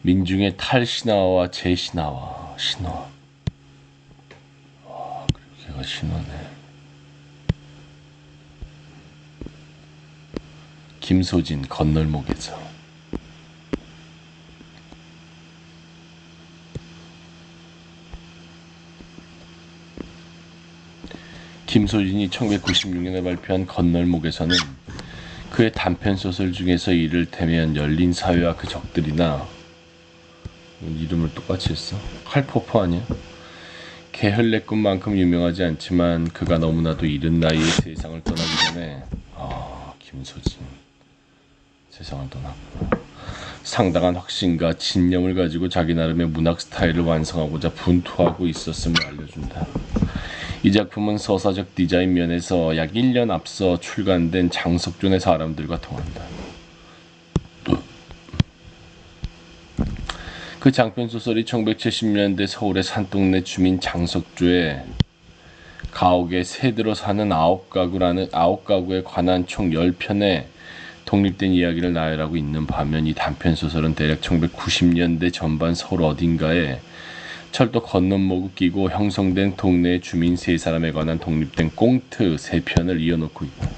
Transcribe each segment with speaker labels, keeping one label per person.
Speaker 1: 민중의 탈신하와 제신하와 신화. 그리고 걔가 신화네. 김소진 건널목에서. 김소진이 1996년에 발표한 건널목에서는 그의 단편소설 중에서 이를테면 열린사회와 그 적들이나 이름을 똑같이 했어. 칼포퍼 아니야? 게을레꿈만큼 유명하지 않지만 그가 너무나도 이른 나이에 세상을 떠나기 전에 김소진 세상을 떠났구나. 상당한 확신과 진념을 가지고 자기 나름의 문학 스타일을 완성하고자 분투하고 있었음을 알려준다. 이 작품은 서사적 디자인 면에서 약 1년 앞서 출간된 장석준의 사람들과 통한다. 그 장편소설이 1970년대 서울의 산동네 주민 장석주의 가옥에 새들어 사는 9가구에 관한 총 10편의 독립된 이야기를 나열하고 있는 반면 이 단편소설은 대략 1990년대 전반 서울 어딘가에 철도 건넌목을 끼고 형성된 동네의 주민 3사람에 관한 독립된 꽁트 3편을 이어놓고 있다.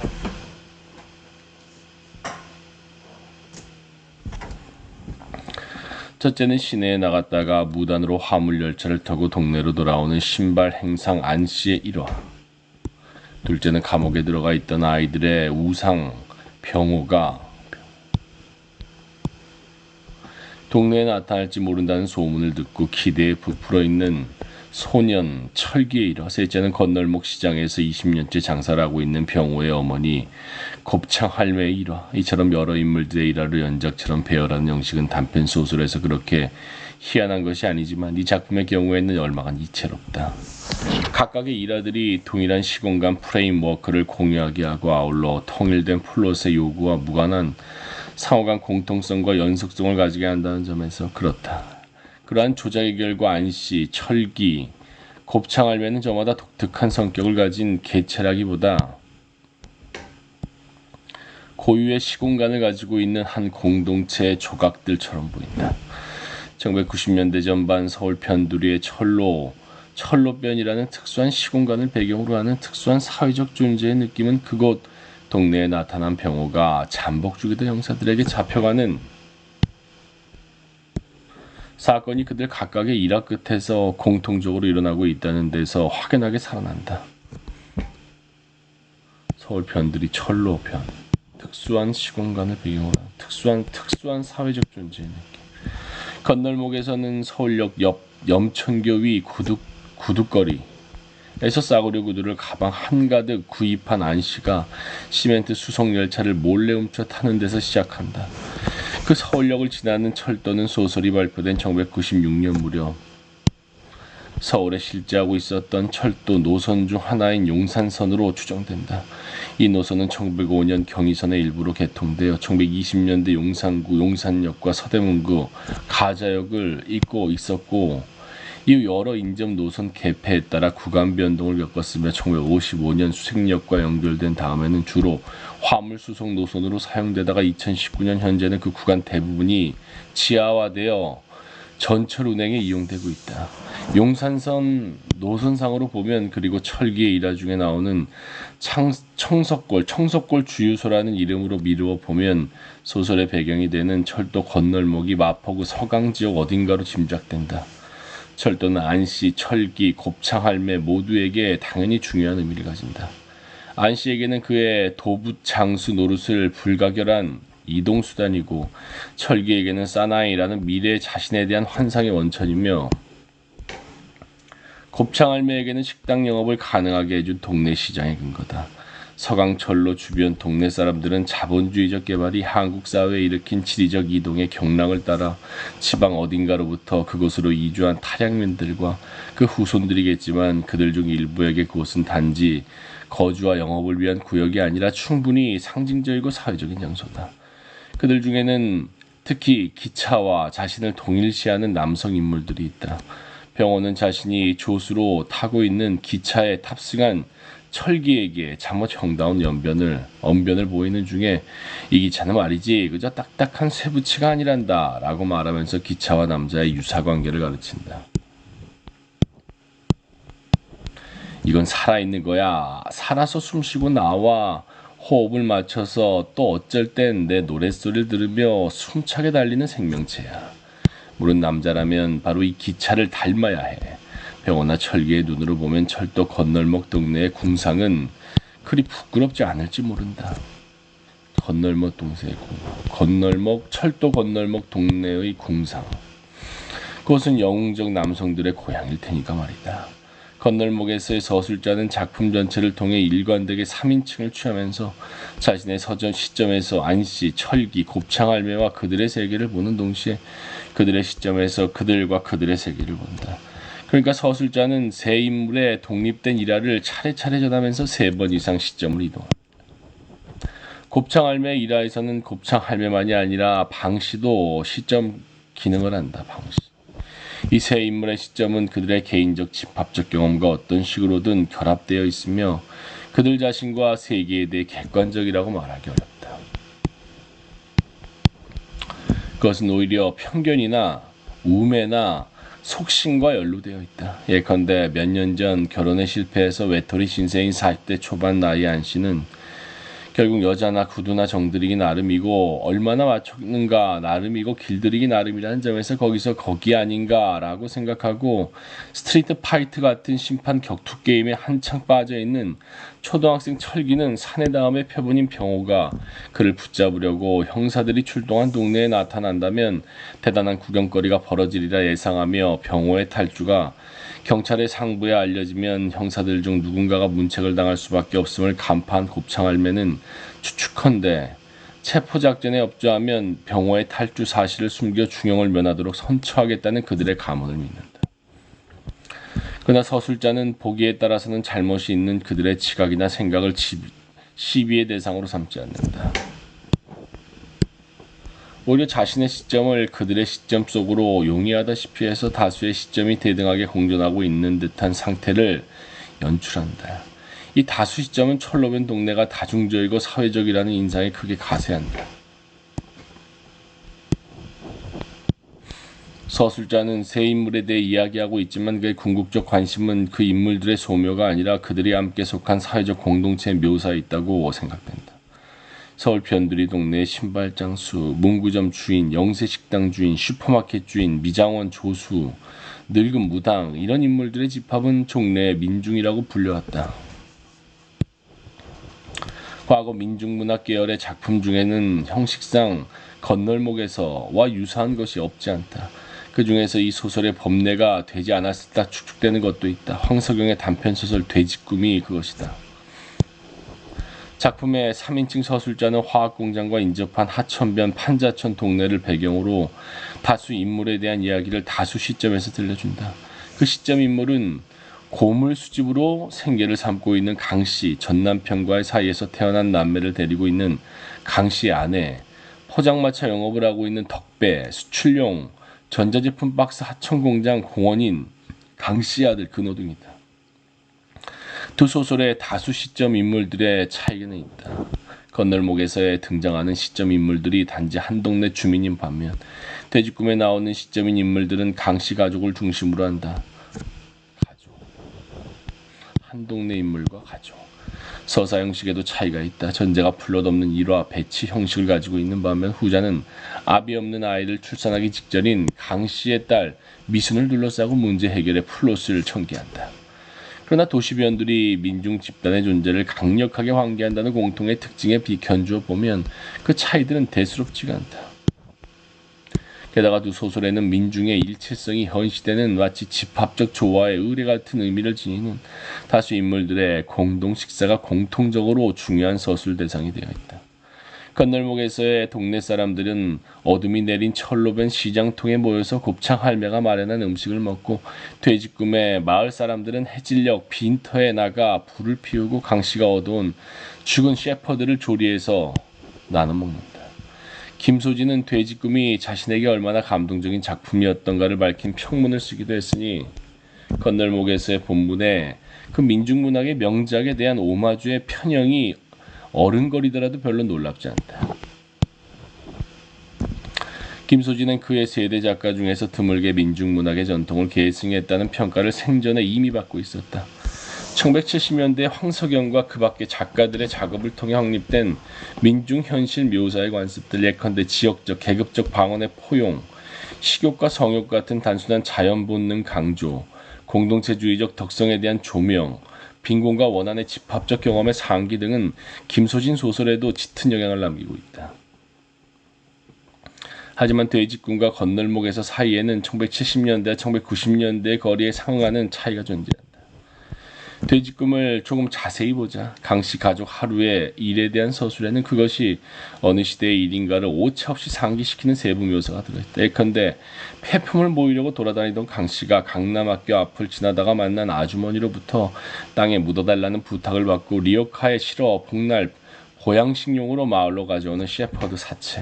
Speaker 1: 첫째는 시내에 나갔다가 무단으로 화물열차를 타고 동네로 돌아오는 신발 행상 안씨의 일화. 둘째는 감옥에 들어가 있던 아이들의 우상 병호가 동네에 나타날지 모른다는 소문을 듣고 기대에 부풀어 있는 소년 철기의 일화. 셋째는 건널목 시장에서 20년째 장사를 하고 있는 병호의 어머니 곱창 할매의 일화. 이처럼 여러 인물들의 일화를 연작처럼 배열하는 형식은 단편 소설에서 그렇게 희한한 것이 아니지만 이 작품의 경우에는 얼마간 이채롭다. 각각의 일화들이 동일한 시공간 프레임워크를 공유하게 하고 아울러 통일된 플롯의 요구와 무관한 상호간 공통성과 연속성을 가지게 한다는 점에서 그렇다. 그러한 조작의 결과 안씨, 철기, 곱창할매는 저마다 독특한 성격을 가진 개체라기보다 고유의 시공간을 가지고 있는 한 공동체의 조각들처럼 보인다. 1990년대 전반 서울 편두리의 철로변이라는 특수한 시공간을 배경으로 하는 특수한 사회적 존재의 느낌은 그곳 동네에 나타난 병호가 잠복 중이던 형사들에게 잡혀가는 사건이 그들 각각의 일화 끝에서 공통적으로 일어나고 있다는 데서 확연하게 살아난다. 서울 편들이 철로편, 특수한 시공간을 배경으로 하는 특수한 사회적 존재의 느낌. 건널목에서는 서울역 옆 염천교 위 구둑거리에서 싸구려 구두를 가방 한가득 구입한 안씨가 시멘트 수송열차를 몰래 훔쳐 타는 데서 시작한다. 그 서울역을 지나는 철도는 소설이 발표된 1996년 무렵 서울에 실제하고 있었던 철도 노선 중 하나인 용산선으로 추정된다. 이 노선은 1905년 경의선의 일부로 개통되어 1920년대 용산구 용산역과 서대문구 가자역을 잇고 있었고 이후 여러 인접 노선 개폐에 따라 구간 변동을 겪었으며 1955년 수색역과 연결된 다음에는 주로 화물 수송 노선으로 사용되다가 2019년 현재는 그 구간 대부분이 지하화되어 전철 운행에 이용되고 있다. 용산선 노선상으로 보면 그리고 철기의 일화 중에 나오는 청석골 주유소라는 이름으로 미루어 보면 소설의 배경이 되는 철도 건널목이 마포구 서강지역 어딘가로 짐작된다. 철도는 안씨, 철기, 곱창할매 모두에게 당연히 중요한 의미를 가진다. 안씨에게는 그의 도부장수 노릇을 불가결한 이동수단이고 철기에게는 사나이라는 미래의 자신에 대한 환상의 원천이며 곱창할매에게는 식당 영업을 가능하게 해준 동네 시장의 근거다. 서강철로 주변 동네 사람들은 자본주의적 개발이 한국 사회에 일으킨 지리적 이동의 경랑을 따라 지방 어딘가로부터 그곳으로 이주한 타량민들과 그 후손들이겠지만 그들 중 일부에게 그곳은 단지 거주와 영업을 위한 구역이 아니라 충분히 상징적이고 사회적인 장소다. 그들 중에는 특히 기차와 자신을 동일시하는 남성 인물들이 있다. 병호는 자신이 조수로 타고 있는 기차에 탑승한 철기에게 잠옷 형다운 언변을 보이는 중에 이 기차는 말이지 그저 딱딱한 쇠붙이가 아니란다 라고 말하면서 기차와 남자의 유사관계를 가르친다. 이건 살아있는 거야. 살아서 숨쉬고 나와 호흡을 맞춰서 또 어쩔 땐 내 노랫소리를 들으며 숨차게 달리는 생명체야. 물은 남자라면 바로 이 기차를 닮아야 해. 병원나 철기의 눈으로 보면 철도 건널목 동네의 궁상은 그리 부끄럽지 않을지 모른다. 철도 건널목 동네의 궁상. 그것은 영웅적 남성들의 고향일 테니까 말이다. 건널목에서의 서술자는 작품 전체를 통해 일관되게 3인칭을 취하면서 자신의 서전 시점에서 안씨, 철기, 곱창할매와 그들의 세계를 보는 동시에 그들의 시점에서 그들과 그들의 세계를 본다. 그러니까 서술자는 세 인물의 독립된 일화를 차례차례 전하면서 3번 이상 시점을 이동한다. 곱창할매 일화에서는 곱창할매만이 아니라 방씨도 시점 기능을 한다. 방씨. 이 세 인물의 시점은 그들의 개인적 집합적 경험과 어떤 식으로든 결합되어 있으며 그들 자신과 세계에 대해 객관적이라고 말하기 어렵다. 그것은 오히려 편견이나 우매나 속신과 연루되어 있다. 예컨대 몇 년 전 결혼에 실패해서 외톨이 신세인 40대 초반 나이의 안씨는 결국 여자나 구두나 정들이기 나름이고 얼마나 맞췄는가 나름이고 길들이기 나름이라는 점에서 거기서 거기 아닌가라고 생각하고 스트리트 파이트 같은 심판 격투 게임에 한창 빠져있는 초등학생 철기는 사내 다음에 표본인 병호가 그를 붙잡으려고 형사들이 출동한 동네에 나타난다면 대단한 구경거리가 벌어지리라 예상하며 병호의 탈주가 경찰의 상부에 알려지면 형사들 중 누군가가 문책을 당할 수밖에 없음을 간파한 곱창할매는 추측컨대 체포작전에 협조하면 병호의 탈주 사실을 숨겨 중형을 면하도록 선처하겠다는 그들의 가문을 믿는다. 그러나 서술자는 보기에 따라서는 잘못이 있는 그들의 지각이나 생각을 시비의 대상으로 삼지 않는다. 오히려 자신의 시점을 그들의 시점 속으로 용이하다시피 해서 다수의 시점이 대등하게 공존하고 있는 듯한 상태를 연출한다. 이 다수 시점은 철로변 동네가 다중적이고 사회적이라는 인상에 크게 가세한다. 서술자는 세 인물에 대해 이야기하고 있지만 그의 궁극적 관심은 그 인물들의 소묘가 아니라 그들이 함께 속한 사회적 공동체의 묘사에 있다고 생각된다. 서울 변두리 동네의 신발장수, 문구점 주인, 영세식당 주인, 슈퍼마켓 주인, 미장원 조수, 늙은 무당 이런 인물들의 집합은 종래의 민중이라고 불려왔다. 과거 민중문학 계열의 작품 중에는 형식상 건널목에서와 유사한 것이 없지 않다. 그 중에서 이 소설의 법례가 되지 않았을까 추측되는 것도 있다. 황석영의 단편소설 돼지꿈이 그것이다. 작품의 3인칭 서술자는 화학공장과 인접한 하천변 판자천 동네를 배경으로 다수 인물에 대한 이야기를 다수 시점에서 들려준다. 그 시점 인물은 고물 수집으로 생계를 삼고 있는 강씨, 전남편과의 사이에서 태어난 남매를 데리고 있는 강씨의 아내, 포장마차 영업을 하고 있는 덕배, 수출용, 전자제품 박스 하천공장 공원인 강씨의 아들 근호등이다. 두 소설의 다수 시점 인물들의 차이는 있다. 건널목에서 등장하는 시점 인물들이 단지 한 동네 주민인 반면 돼지꿈에 나오는 시점인 인물들은 강씨 가족을 중심으로 한다. 한 동네 인물과 가족. 서사 형식에도 차이가 있다. 전제가 플롯 없는 일화, 배치 형식을 가지고 있는 반면 후자는 아비 없는 아이를 출산하기 직전인 강씨의 딸 미순을 둘러싸고 문제 해결의 플롯을 전개한다. 그러나 도시변들이 민중 집단의 존재를 강력하게 환기한다는 공통의 특징에 비견주어 보면 그 차이들은 대수롭지가 않다. 게다가 두 소설에는 민중의 일체성이 현 시대는 마치 집합적 조화의 의례 같은 의미를 지니는 다수 인물들의 공동 식사가 공통적으로 중요한 서술 대상이 되어 있다. 건널목에서의 동네 사람들은 어둠이 내린 철로변 시장통에 모여서 곱창 할매가 마련한 음식을 먹고 돼지꿈에 마을 사람들은 해질녘 빈터에 나가 불을 피우고 강씨가 얻어온 죽은 셰퍼드를 조리해서 나눠 먹는다. 김소진은 돼지꿈이 자신에게 얼마나 감동적인 작품이었던가를 밝힌 평문을 쓰기도 했으니 건널목에서의 본문에 그 민중문학의 명작에 대한 오마주의 편향이 어른거리더라도 별로 놀랍지 않다. 김소진은 그의 세대 작가 중에서 드물게 민중문학의 전통을 계승했다는 평가를 생전에 이미 받고 있었다. 1970년대 황석영과 그 밖의 작가들의 작업을 통해 확립된 민중 현실 묘사의 관습들, 예컨대 지역적, 계급적 방언의 포용, 식욕과 성욕 같은 단순한 자연 본능 강조, 공동체주의적 덕성에 대한 조명, 빈곤과 원한의 집합적 경험의 상기 등은 김소진 소설에도 짙은 영향을 남기고 있다. 하지만 돼지꾼과 건널목에서 사이에는 1970년대와 1990년대의 거리에 상응하는 차이가 존재한다. 돼지꿈을 조금 자세히 보자. 강씨 가족 하루의 일에 대한 서술에는 그것이 어느 시대의 일인가를 오차없이 상기시키는 세부 묘사가 들어있다. 예컨대 폐품을 모으려고 돌아다니던 강씨가 강남학교 앞을 지나다가 만난 아주머니로부터 땅에 묻어달라는 부탁을 받고 리어카에 실어 복날 보양식용으로 마을로 가져오는 shepherd 사체.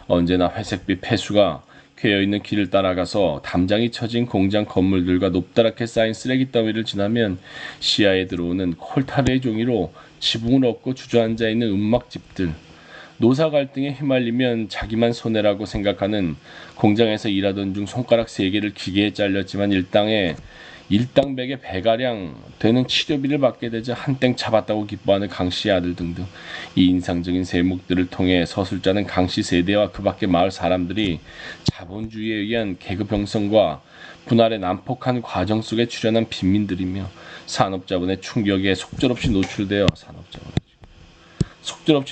Speaker 1: 언제나 회색빛 폐수가 쾌여있는 길을 따라가서 담장이 쳐진 공장 건물들과 높다랗게 쌓인 쓰레기 더미를 지나면 시야에 들어오는 콜타르의 종이로 지붕을 얻고 주저앉아 있는 움막집들, 노사 갈등에 휘말리면 자기만 손해라고 생각하는 공장에서 일하던 중 손가락 3개를 기계에 잘렸지만 일당백에 100가량 되는 치료비를 받게 되자 한 땡 잡았다고 기뻐하는 강씨의 아들 등등. 이 인상적인 세목들을 통해 서술자는 강씨 세대와 그 밖의 마을 사람들이 자본주의에 의한 계급 형성과 분할의 난폭한 과정 속에 출현한 빈민들이며 산업자본의 충격에 속절없이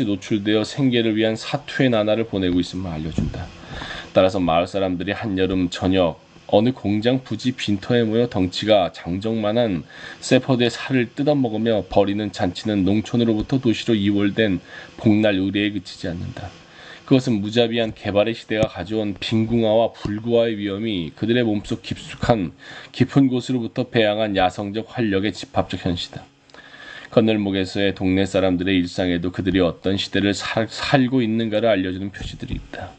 Speaker 1: 노출되어 생계를 위한 사투의 나날을 보내고 있음을 알려준다. 따라서 마을 사람들이 한여름 저녁 어느 공장 부지 빈터에 모여 덩치가 장정만한 세퍼드의 살을 뜯어먹으며 벌이는 잔치는 농촌으로부터 도시로 이월된 복날 의례에 그치지 않는다. 그것은 무자비한 개발의 시대가 가져온 빈궁화와 불구화의 위험이 그들의 몸속 깊은 곳으로부터 배양한 야성적 활력의 집합적 현시다. 건널목에서의 동네 사람들의 일상에도 그들이 어떤 시대를 살고 있는가를 알려주는 표시들이 있다.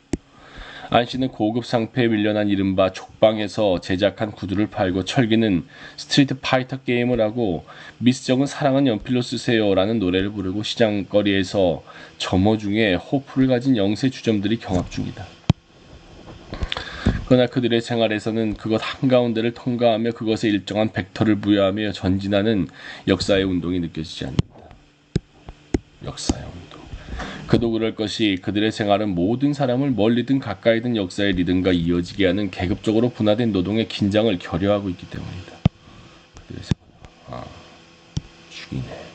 Speaker 1: 안씨는 고급 상패에 밀려난 이른바 족방에서 제작한 구두를 팔고 철기는 스트리트 파이터 게임을 하고 미스정은 사랑은 연필로 쓰세요 라는 노래를 부르고 시장거리에서 점호 중에 호프를 가진 영세 주점들이 경합 중이다. 그러나 그들의 생활에서는 그것 한가운데를 통과하며 그것에 일정한 벡터를 부여하며 전진하는 역사의 운동이 느껴지지 않는다. 역사의 운동. 그도 그럴 것이 그들의 생활은 모든 사람을 멀리든 가까이든 역사의 리듬과 이어지게 하는 계급적으로 분화된 노동의 긴장을 결여하고 있기 때문이다. 그들의 생활, 죽이네.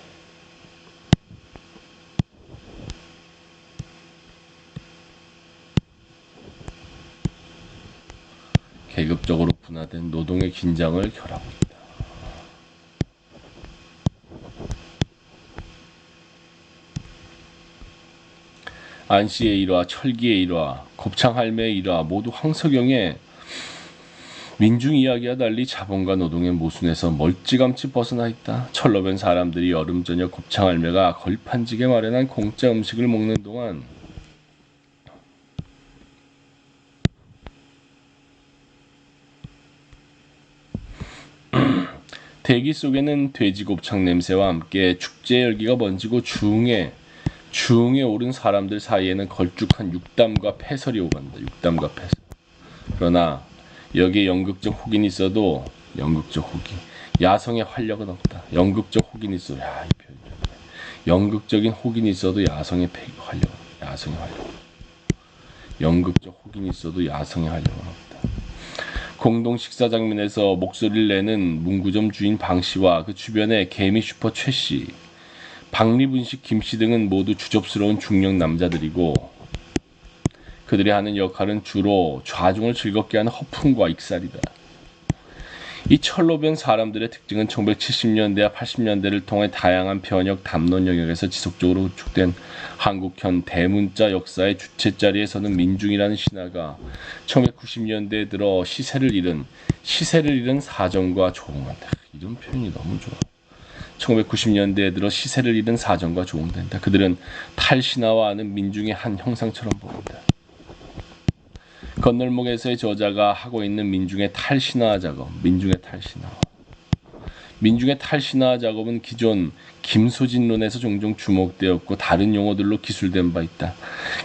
Speaker 1: 계급적으로 분화된 노동의 긴장을 결하고 있다. 안씨의 일화, 철기의 일화, 곱창할매의 일화 모두 황석영의 민중 이야기와 달리 자본과 노동의 모순에서 멀찌감치 벗어나 있다. 철로변 사람들이 여름 저녁 곱창할매가 걸판지게 마련한 공짜 음식을 먹는 동안 대기 속에는 돼지곱창 냄새와 함께 축제 열기가 번지고 중에 오른 사람들 사이에는 걸쭉한 육담과 패설이 오간다. 육담과 패설. 그러나 여기에 연극적 혹인이 있어도 야성의 활력은 없다. 연극적 혹인이 있어도 이 표현. 연극적인 혹인이 있어도 야성의 활력. 연극적 혹인이 있어도 야성의 활력은 없다. 공동 식사 장면에서 목소리를 내는 문구점 주인 방씨와 그 주변의 개미 슈퍼 최씨, 박리분식 김씨 등은 모두 주접스러운 중년 남자들이고 그들이 하는 역할은 주로 좌중을 즐겁게 하는 허풍과 익살이다. 이 철로변 사람들의 특징은 1970년대와 80년대를 통해 다양한 변혁 담론 영역에서 지속적으로 구축된 한국현 대문자 역사의 주체자리에 서는 민중이라는 신화가 1990년대에 들어 시세를 잃은 사정과 조응한다. 이런 표현이 너무 좋아. 1990년대에 들어 시세를 잃은 사정과 조응된다. 그들은 탈신화와하는 민중의 한 형상처럼 보인다. 건널목에서의 저자가 하고 있는 민중의 탈신화 작업, 민중의 탈신화 작업은 기존 김소진론에서 종종 주목되었고 다른 용어들로 기술된 바 있다.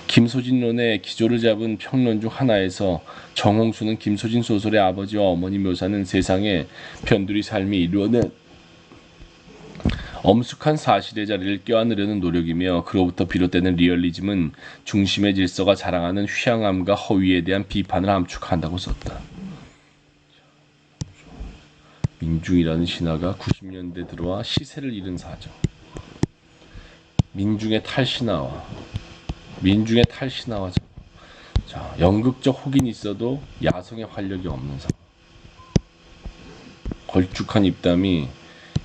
Speaker 1: 김소진론의 기조를 잡은 평론 중 하나에서 정홍수는 김소진 소설의 아버지와 어머니 묘사는 세상에 변두리 삶이 이루어낸 엄숙한 사실의 자리를 껴안으려는 노력이며 그로부터 비롯되는 리얼리즘은 중심의 질서가 자랑하는 휘황함과 허위에 대한 비판을 함축한다고 썼다. 민중이라는 신화가 90년대 들어와 시세를 잃은 사정. 민중의 탈신화와 자, 연극적 혹인이 있어도 야성의 활력이 없는 상황. 걸쭉한 입담이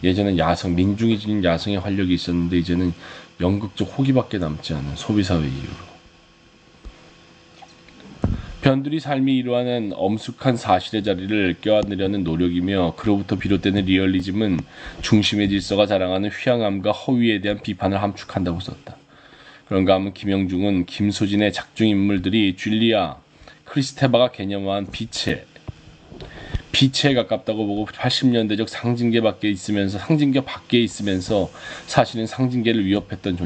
Speaker 1: 예전엔 민중이 지닌 야성의 활력이 있었는데 이제는 연극적 호기밖에 남지 않은 소비사회 이유로. 변두리 삶이 이루어낸 엄숙한 사실의 자리를 껴안으려는 노력이며 그로부터 비롯되는 리얼리즘은 중심의 질서가 자랑하는 휘황함과 허위에 대한 비판을 함축한다고 썼다. 그런가 하면 김영중은 김소진의 작중 인물들이 줄리아, 크리스테바가 개념화한 빛에 가깝다고 보고 80년대적 상징계 밖에 있으면서 사실은 상징계를 위협했던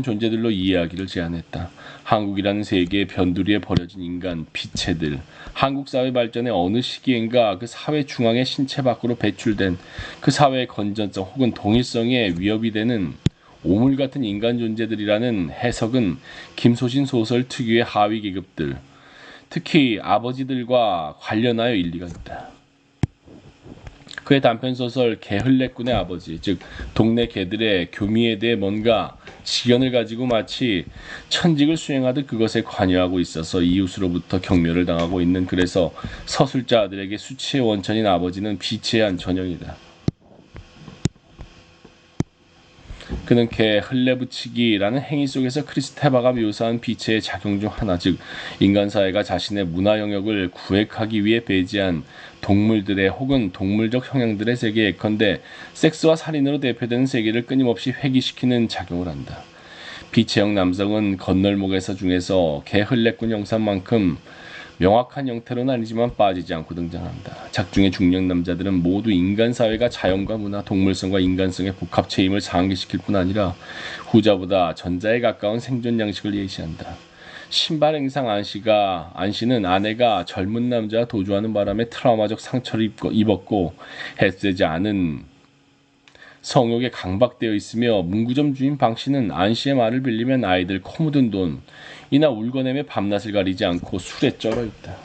Speaker 1: 존재들로 이해하기를 제안했다. 한국이라는 세계의 변두리에 버려진 인간, 빛체들. 한국 사회 발전의 어느 시기인가 그 사회 중앙의 신체 밖으로 배출된 그 사회의 건전성 혹은 동일성에 위협이 되는 오물 같은 인간 존재들이라는 해석은 김소진 소설 특유의 하위 계급들, 특히 아버지들과 관련하여 일리가 있다. 그의 단편소설 개흘레꾼의 아버지, 즉 동네 개들의 교미에 대해 뭔가 지견을 가지고 마치 천직을 수행하듯 그것에 관여하고 있어서 이웃으로부터 경멸을 당하고 있는, 그래서 서술자 아들에게 수치의 원천인 아버지는 빛의 한 전형이다. 그는 개 흘레붙이기라는 행위 속에서 크리스테바가 묘사한 빛의 작용 중 하나, 즉 인간 사회가 자신의 문화 영역을 구획하기 위해 배제한 동물들의 혹은 동물적 형향들의 세계, 예컨대 섹스와 살인으로 대표되는 세계를 끊임없이 회귀시키는 작용을 한다. 빛의 형 남성은 건널목에서 중에서 개 흘레꾼 형상만큼 명확한 형태로는 아니지만 빠지지 않고 등장한다. 작중의 중년 남자들은 모두 인간 사회가 자연과 문화, 동물성과 인간성의 복합체임을 상기시킬 뿐 아니라 후자보다 전자에 가까운 생존 양식을 예시한다. 신발 행상 안씨는 아내가 젊은 남자와 도주하는 바람에 트라우마적 상처를 입었고 해소되지 않은 성욕에 강박되어 있으며 문구점 주인 방씨는 안씨의 말을 빌리면 아이들 코 묻은 돈이나 울거내며 밤낮을 가리지 않고 술에 쩔어 있다.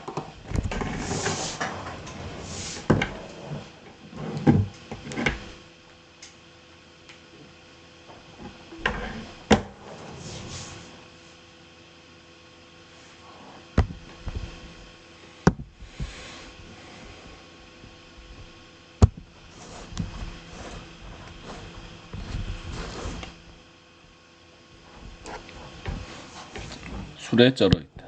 Speaker 1: 술에 쩔어 있다.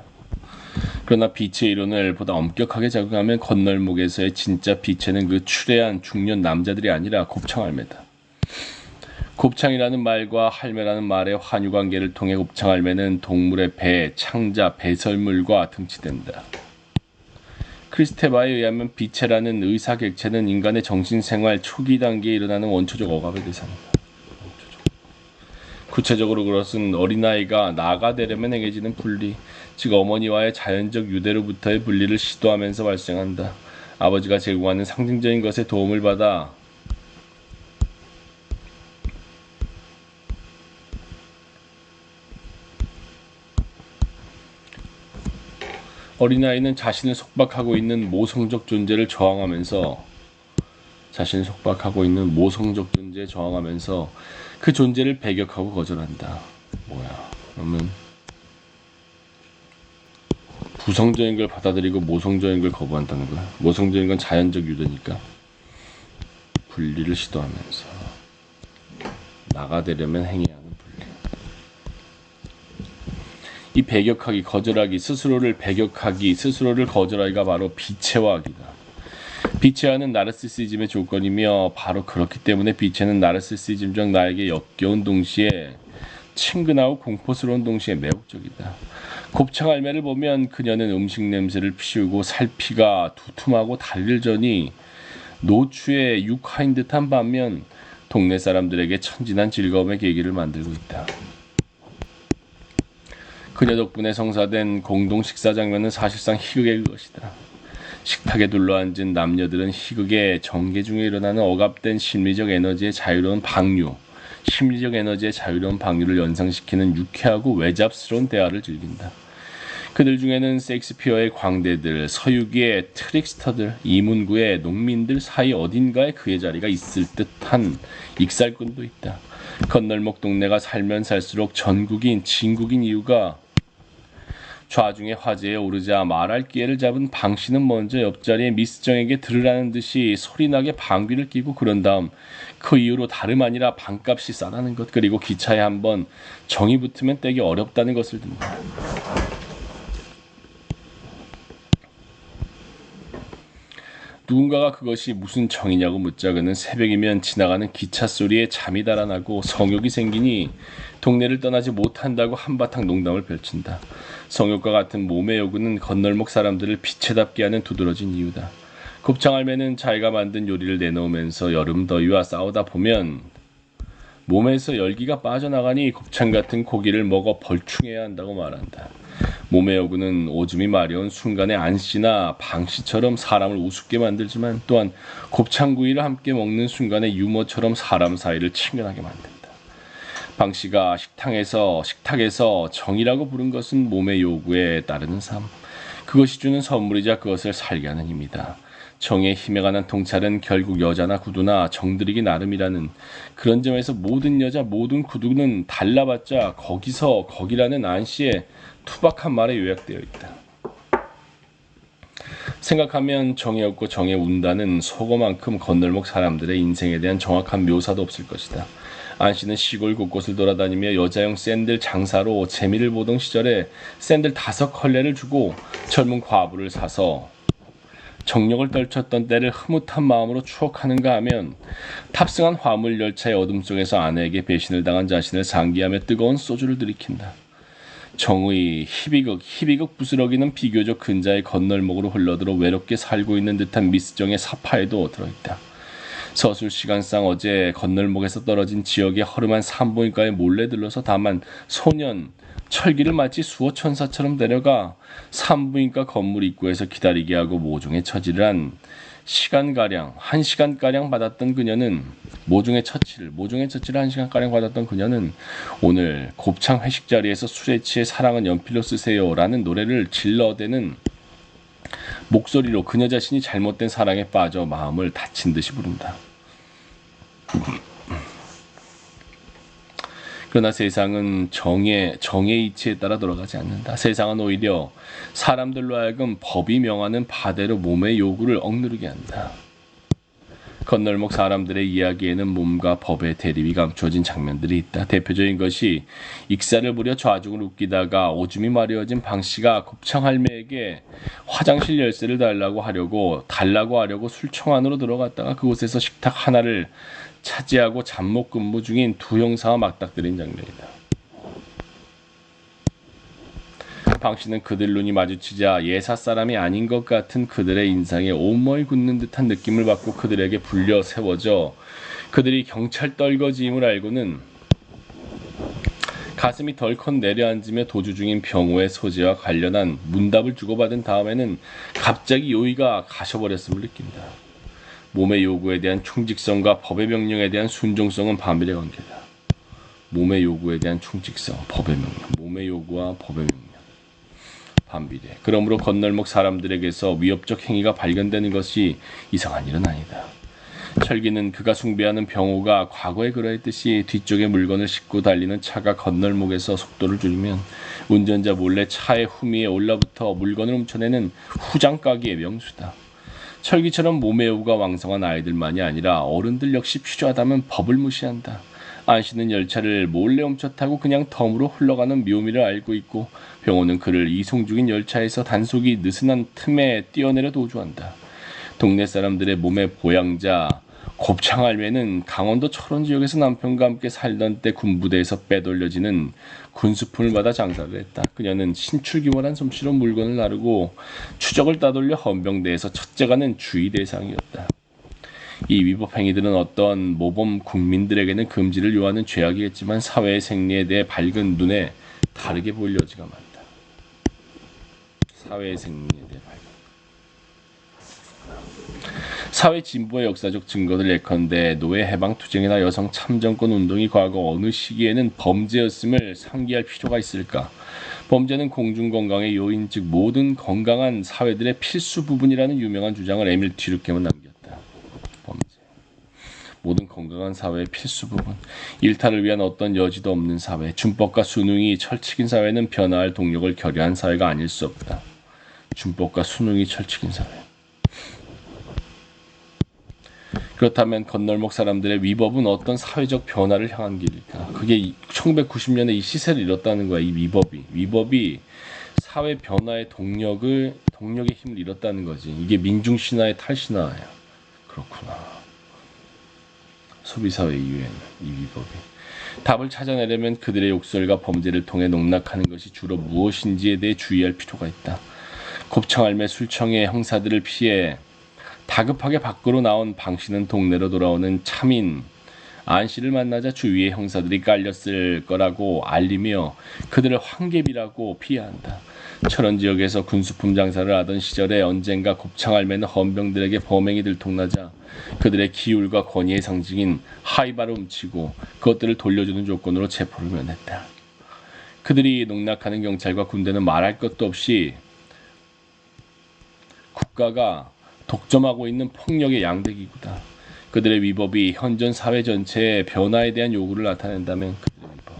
Speaker 1: 그러나 빛의 이론을 보다 엄격하게 작용하면 건널목에서의 진짜 빛에는 그 추레한 중년 남자들이 아니라 곱창할매다. 곱창이라는 말과 할매라는 말의 환유관계를 통해 곱창할매는 동물의 배, 창자, 배설물과 등치된다. 크리스테바에 의하면 빛체라는 의사객체는 인간의 정신생활 초기 단계에 일어나는 원초적 억압의 대상이다. 구체적으로 그것은 어린아이가 나가 되려면 행해지는 분리, 즉 어머니와의 자연적 유대로부터의 분리를 시도하면서 발생한다. 아버지가 제공하는 상징적인 것에 도움을 받아 어린아이는 자신을 속박하고 있는 모성적 존재에 저항하면서 그 존재를 배격하고 거절한다. 그러면 부성적인 걸 받아들이고 모성적인 걸 거부한다는 거야. 모성적인 건 자연적 유도니까 분리를 시도하면서 나가 되려면 행해야 하는 분리. 이 배격하기, 거절하기, 스스로를 거절하기가 바로 비체화하기다. 비체화는 나르시시즘의 조건이며 바로 그렇기 때문에 비체는 나르시시즘적 나에게 역겨운 동시에 친근하고 공포스러운 동시에 매혹적이다. 곱창할매를 보면 그녀는 음식 냄새를 피우고 살피가 두툼하고 다리를 저니 노추의 육화인 듯한 반면 동네 사람들에게 천진한 즐거움의 계기를 만들고 있다. 그녀 덕분에 성사된 공동 식사 장면은 사실상 희극의 것이다. 식탁에 둘러앉은 남녀들은 희극의 전개 중에 일어나는 억압된 심리적 에너지의 자유로운 방류를 연상시키는 유쾌하고 외잡스러운 대화를 즐긴다. 그들 중에는 셰익스피어의 광대들, 서유기의 트릭스터들, 이문구의 농민들 사이 어딘가에 그의 자리가 있을 듯한 익살꾼도 있다. 건널목 동네가 살면 살수록 전국인, 진국인 이유가 좌중의 화제에 오르자 말할 기회를 잡은 방씨는 먼저 옆자리에 미스정에게 들으라는 듯이 소리나게 방귀를 뀌고 그런 다음 그 이후로 다름 아니라 방값이 싸다는 것, 그리고 기차에 한번 정이 붙으면 떼기 어렵다는 것을 든다. 누군가가 그것이 무슨 정이냐고 묻자 그는 새벽이면 지나가는 기차 소리에 잠이 달아나고 성욕이 생기니 동네를 떠나지 못한다고 한바탕 농담을 펼친다. 성욕과 같은 몸의 요구는 건널목 사람들을 비체답게 하는 두드러진 이유다. 곱창 할매는 자기가 만든 요리를 내놓으면서 여름 더위와 싸우다 보면 몸에서 열기가 빠져나가니 곱창 같은 고기를 먹어 벌충해야 한다고 말한다. 몸의 요구는 오줌이 마려운 순간에 안씨나 방씨처럼 사람을 우습게 만들지만 또한 곱창구이를 함께 먹는 순간에 유머처럼 사람 사이를 친근하게 만든다. 방씨가 식탁에서 정이라고 부른 것은 몸의 요구에 따르는 삶, 그것이 주는 선물이자 그것을 살게 하는 힘이다. 정의 힘에 관한 통찰은 결국 여자나 구두나 정들이기 나름이라는 그런 점에서 모든 여자 모든 구두는 달라봤자 거기서 거기라는 안씨의 투박한 말에 요약되어 있다. 생각하면 정에 없고 정에 운다는 속어만큼 건널목 사람들의 인생에 대한 정확한 묘사도 없을 것이다. 안씨는 시골 곳곳을 돌아다니며 여자용 샌들 장사로 재미를 보던 시절에 샌들 5컬레를 주고 젊은 과부를 사서 정력을 떨쳤던 때를 흐뭇한 마음으로 추억하는가 하면 탑승한 화물 열차의 어둠 속에서 아내에게 배신을 당한 자신을 상기하며 뜨거운 소주를 들이킨다. 정의, 희비극 부스러기는 비교적 근자의 건널목으로 흘러들어 외롭게 살고 있는 듯한 미스정의 사파에도 들어있다. 서술 시간상 어제 건널목에서 떨어진 지역의 허름한 산부인과에 몰래 들러서 다만 소년, 철기를 마치 수호천사처럼 데려가 산부인과 건물 입구에서 기다리게 하고 모종의 처치를 한 1시간가량 받았던 그녀는 모종의 처치를 1시간가량 받았던 그녀는 오늘 곱창 회식 자리에서 술에 취해 사랑은 연필로 쓰세요 라는 노래를 질러대는 목소리로 그녀 자신이 잘못된 사랑에 빠져 마음을 다친 듯이 부른다. 그러나 세상은 정의 이치에 따라 돌아가지 않는다. 세상은 오히려 사람들로 하여금 법이 명하는 바대로 몸의 요구를 억누르게 한다. 건널목 사람들의 이야기에는 몸과 법의 대립이 감추어진 장면들이 있다. 대표적인 것이 익사를 부려 좌중을 웃기다가 오줌이 마려워진 방씨가 곱창 할매에게 화장실 열쇠를 달라고 하려고 술청 안으로 들어갔다가 그곳에서 식탁 하나를 차지하고 잠복 근무 중인 두 형사와 맞닥뜨린 장면이다. 방씨는 그들 눈이 마주치자 예사 사람이 아닌 것 같은 그들의 인상에 온몸이 굳는 듯한 느낌을 받고 그들에게 불려 세워져 그들이 경찰 떨거지임을 알고는 가슴이 덜컥 내려앉으며 도주 중인 병호의 소재와 관련한 문답을 주고받은 다음에는 갑자기 요의가 가셔버렸음을 느낀다. 몸의 요구에 대한 충직성과 법의 명령에 대한 순종성은 반비례 관계다. 몸의 요구에 대한 충직성, 법의 명령, 몸의 요구와 법의 명령, 반비례. 그러므로 건널목 사람들에게서 위협적 행위가 발견되는 것이 이상한 일은 아니다. 철기는 그가 숭배하는 병호가 과거에 그러했듯이 뒤쪽에 물건을 싣고 달리는 차가 건널목에서 속도를 줄이면 운전자 몰래 차의 후미에 올라붙어 물건을 훔쳐내는 후장가기의 명수다. 철기처럼 몸의 요구가 왕성한 아이들만이 아니라 어른들 역시 필요하다면 법을 무시한다. 안씨는 열차를 몰래 훔쳐 타고 그냥 덤으로 흘러가는 묘미를 알고 있고 병호는 그를 이송 중인 열차에서 단속이 느슨한 틈에 뛰어내려 도주한다. 동네 사람들의 몸의 보양자 곱창 할매는 강원도 철원 지역에서 남편과 함께 살던 때 군부대에서 빼돌려지는 군수품을 받아 장사를 했다. 그녀는 신출귀몰한 솜씨로 물건을 나르고 추적을 따돌려 헌병대에서 첫째가는 주의 대상이었다. 이 위법 행위들은 어떤 모범 국민들에게는 금지를 요하는 죄악이겠지만 사회의 생리에 대해 밝은 눈에 다르게 보일 여지가 많다. 사회의 생리에 대해 사회 진보의 역사적 증거들 예컨대 노예 해방 투쟁이나 여성 참정권 운동이 과거 어느 시기에는 범죄였음을 상기할 필요가 있을까? 범죄는 공중건강의 요인 즉 모든 건강한 사회들의 필수 부분이라는 유명한 주장을 에밀 듀르켐은 남겼다. 범죄. 모든 건강한 사회의 필수 부분. 일탈을 위한 어떤 여지도 없는 사회. 준법과 수능이 철칙인 사회는 변화할 동력을 결여한 사회가 아닐 수 없다. 준법과 수능이 철칙인 사회. 그렇다면 건널목 사람들의 위법은 어떤 사회적 변화를 향한 길일까? 그게 1990년에 이 시세를 잃었다는 거야. 이 위법이 사회 변화의 동력의 힘을 잃었다는 거지. 이게 민중신화의 탈신화야. 그렇구나. 소비사회 이후에는 이 위법이. 답을 찾아내려면 그들의 욕설과 범죄를 통해 농락하는 것이 주로 무엇인지에 대해 주의할 필요가 있다. 곱창할매 술청의 형사들을 피해 다급하게 밖으로 나온 방씨는 동네로 돌아오는 차민 안씨를 만나자 주위의 형사들이 깔렸을 거라고 알리며 그들을 황개비라고 피해한다. 철원 지역에서 군수품 장사를 하던 시절에 언젠가 곱창할매는 헌병들에게 범행이 들통나자 그들의 기울과 권위의 상징인 하이바를 훔치고 그것들을 돌려주는 조건으로 체포를 면했다. 그들이 농락하는 경찰과 군대는 말할 것도 없이 국가가 독점하고 있는 폭력의 양대기구다. 그들의 위법이 현존 사회 전체의 변화에 대한 요구를 나타낸다면 그들의 위법,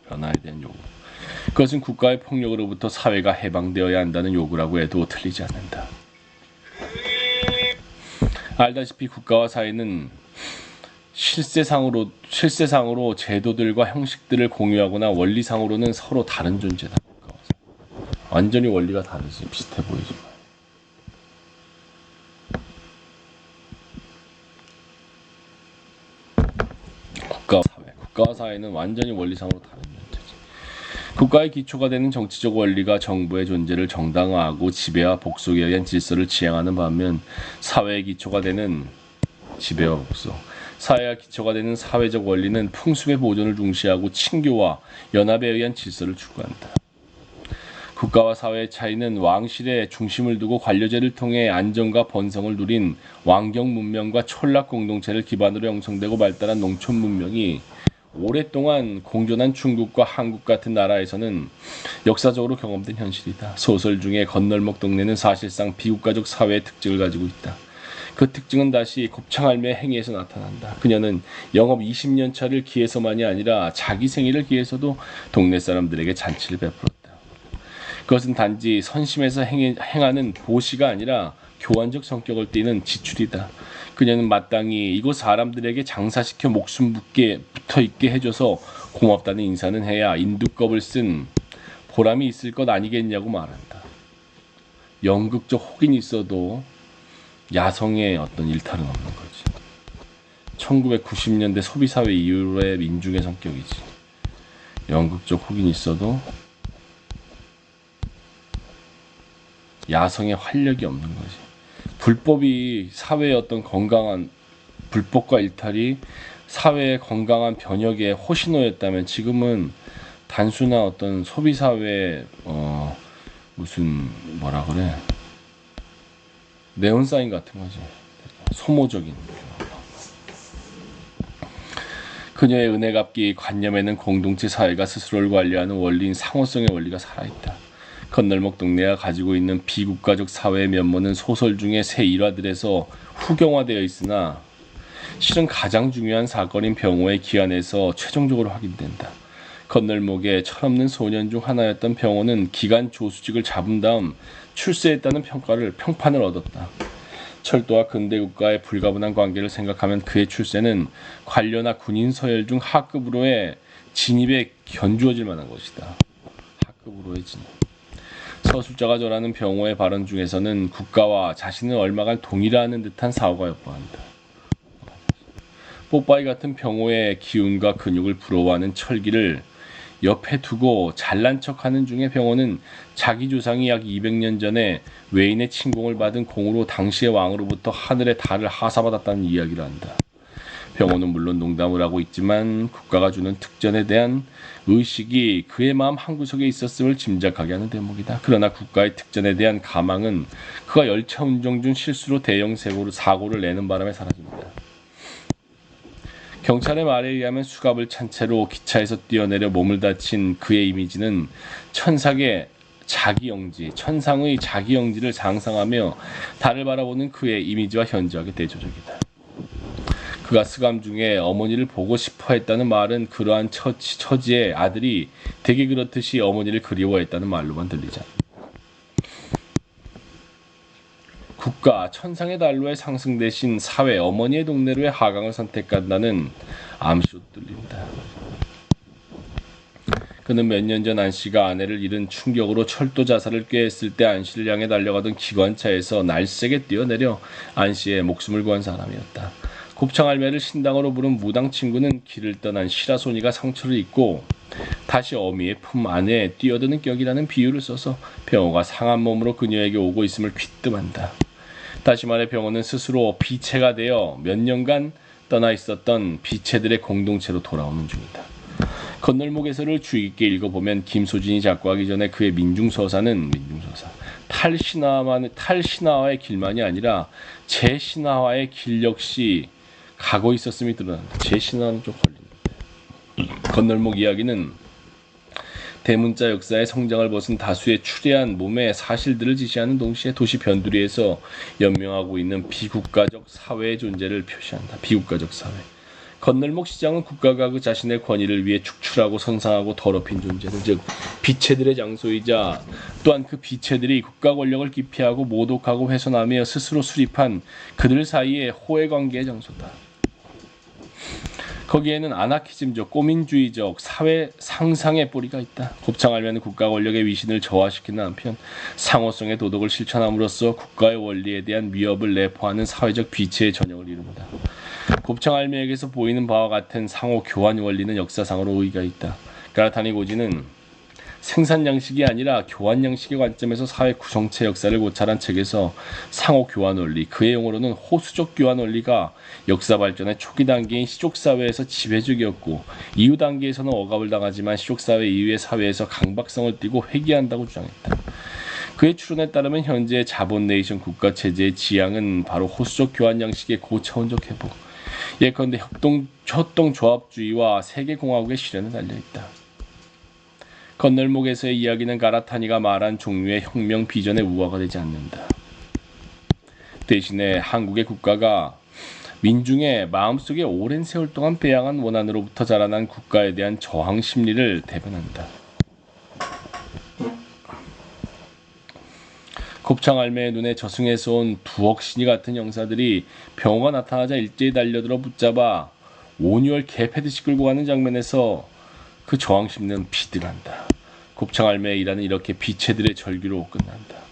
Speaker 1: 변화에 대한 요구. 그것은 국가의 폭력으로부터 사회가 해방되어야 한다는 요구라고 해도 틀리지 않는다. 알다시피 국가와 사회는 실세상으로 제도들과 형식들을 공유하거나 원리상으로는 서로 다른 존재다. 완전히 원리가 다르지. 비슷해 보이지만. 국가와 사회는 완전히 원리상으로 다른 존재지. 국가의 기초가 되는 정치적 원리가 정부의 존재를 정당화하고 지배와 복속에 의한 질서를 지향하는 반면 사회의 기초가 되는 지배와 복속, 사회가 기초가 되는 사회적 원리는 풍습의 보존을 중시하고 친교와 연합에 의한 질서를 추구한다. 국가와 사회의 차이는 왕실의 중심을 두고 관료제를 통해 안정과 번성을 누린 왕경 문명과 촌락 공동체를 기반으로 형성되고 발달한 농촌 문명이 오랫동안 공존한 중국과 한국 같은 나라에서는 역사적으로 경험된 현실이다. 소설 중에 건널목 동네는 사실상 비국가족 사회의 특징을 가지고 있다. 그 특징은 다시 곱창할매의 행위에서 나타난다. 그녀는 영업 20년 차를 기해서만이 아니라 자기 생일을 기해서도 동네 사람들에게 잔치를 베풀었다. 그것은 단지 선심에서 행하는 보시가 아니라 교환적 성격을 띠는 지출이다. 그녀는 마땅히 이곳 사람들에게 장사시켜 목숨 붙어있게 해줘서 고맙다는 인사는 해야 인두껍을 쓴 보람이 있을 것 아니겠냐고 말한다. 연극적 혹인이 있어도 야성의 어떤 일탈은 없는 거지. 1990년대 소비사회 이후의 민중의 성격이지. 연극적 혹인이 있어도 야성의 활력이 없는 거지. 불법이 사회의 어떤 건강한 불법과 일탈이 사회의 건강한 변혁의 호신호였다면 지금은 단순한 어떤 소비사회의 무슨 뭐라 그래 네온사인 같은 거지. 소모적인. 그녀의 은혜갚기 관념에는 공동체 사회가 스스로를 관리하는 원리인 상호성의 원리가 살아있다. 건널목 동네가 가지고 있는 비국가적 사회의 면모는 소설 중의 새 일화들에서 후경화되어 있으나 실은 가장 중요한 사건인 병호의 기한에서 최종적으로 확인된다. 건널목의 철없는 소년 중 하나였던 병호는 기간 조수직을 잡은 다음 출세했다는 평판을 얻었다. 철도와 근대국가의 불가분한 관계를 생각하면 그의 출세는 관료나 군인 서열 중 하급으로의 진입에 견주어질 만한 것이다. 하급으로의 진입. 서술자가 전하는 병호의 발언 중에서는 국가와 자신을 얼마간 동일화하는 듯한 사고가 엿보인다. 뽀빠이 같은 병호의 기운과 근육을 부러워하는 철기를 옆에 두고 잘난 척하는 중에 병호는 자기 조상이 약 200년 전에 외인의 침공을 받은 공으로 당시의 왕으로부터 하늘의 달을 하사받았다는 이야기를 한다. 병호는 물론 농담을 하고 있지만 국가가 주는 특전에 대한 의식이 그의 마음 한구석에 있었음을 짐작하게 하는 대목이다. 그러나 국가의 특전에 대한 가망은 그가 열차 운전 중 실수로 대형 사고를 내는 바람에 사라집니다. 경찰의 말에 의하면 수갑을 찬 채로 기차에서 뛰어내려 몸을 다친 그의 이미지는 천상의 자기 영지를 상상하며 달을 바라보는 그의 이미지와 현저하게 대조적이다. 그가 스감 중에 어머니를 보고 싶어 했다는 말은 그러한 처지의 아들이 대개 그렇듯이 어머니를 그리워했다는 말로만 들리지 않는다. 국가, 천상의 달로의 상승 대신 사회, 어머니의 동네로의 하강을 선택한다는 암시도 들린다. 그는 몇 년 전 안씨가 아내를 잃은 충격으로 철도 자살을 꾀했을 때 안씨를 향해 달려가던 기관차에서 날쌔게 뛰어내려 안씨의 목숨을 구한 사람이었다. 곱창할매를 신당으로 부른 무당 친구는 길을 떠난 시라소니가 상처를 입고 다시 어미의 품 안에 뛰어드는 격이라는 비유를 써서 병호가 상한 몸으로 그녀에게 오고 있음을 귀뜸한다. 다시 말해 병호는 스스로 비체가 되어 몇 년간 떠나 있었던 비체들의 공동체로 돌아오는 중이다. 건널목에서를 주의 깊게 읽어보면 김소진이 작고하기 전에 그의 민중서사는 탈신화와의 길만이 아니라 재신화와의 길 역시 가고 있었음이 드러난다. 재신화는 좀 걸리는데. 건널목 이야기는 대문자 역사의 성장을 벗은 다수의 추대한 몸의 사실들을 지시하는 동시에 도시 변두리에서 연명하고 있는 비국가적 사회의 존재를 표시한다. 비국가적 사회. 건널목 시장은 국가가 그 자신의 권위를 위해 축출하고 선상하고 더럽힌 존재들, 즉 비체들의 장소이자 또한 그 비체들이 국가 권력을 기피하고 모독하고 훼손하며 스스로 수립한 그들 사이의 호혜관계의 장소다. 거기에는 아나키즘적, 꼬민주의적 사회 상상의 뿌리가 있다. 곱창할매는 국가 권력의 위신을 저하시키는 한편 상호성의 도덕을 실천함으로써 국가의 원리에 대한 위협을 내포하는 사회적 비체의 전형을 이룬다. 곱창할매에게서 보이는 바와 같은 상호 교환 원리는 역사상으로 의의가 있다. 가라타니 고지는 생산 양식이 아니라 교환 양식의 관점에서 사회 구성체 역사를 고찰한 책에서 상호 교환 원리, 그의 용어로는 호수적 교환 원리가 역사 발전의 초기 단계인 시족사회에서 지배적이었고 이후 단계에서는 억압을 당하지만 시족사회 이후의 사회에서 강박성을 띠고 회귀한다고 주장했다. 그의 추론에 따르면 현재의 자본 네이션 국가 체제의 지향은 바로 호수적 교환 양식의 고차원적 회복, 예컨대 협동조합주의와 세계공화국의 실현에 달려있다. 건널목에서의 이야기는 가라타니가 말한 종류의 혁명 비전의 우화가 되지 않는다. 대신에 한국의 국가가 민중의 마음속에 오랜 세월 동안 배양한 원한으로부터 자라난 국가에 대한 저항 심리를 대변한다. 곱창할매의 눈에 저승에서 온 두억 신이 같은 형사들이 병호가 나타나자 일제히 달려들어 붙잡아 온유월 개패듯이 끌고 가는 장면에서 그 저항심리는 비등한다. 곱창할매의 일화는 이렇게 비체들의 절규로 끝난다.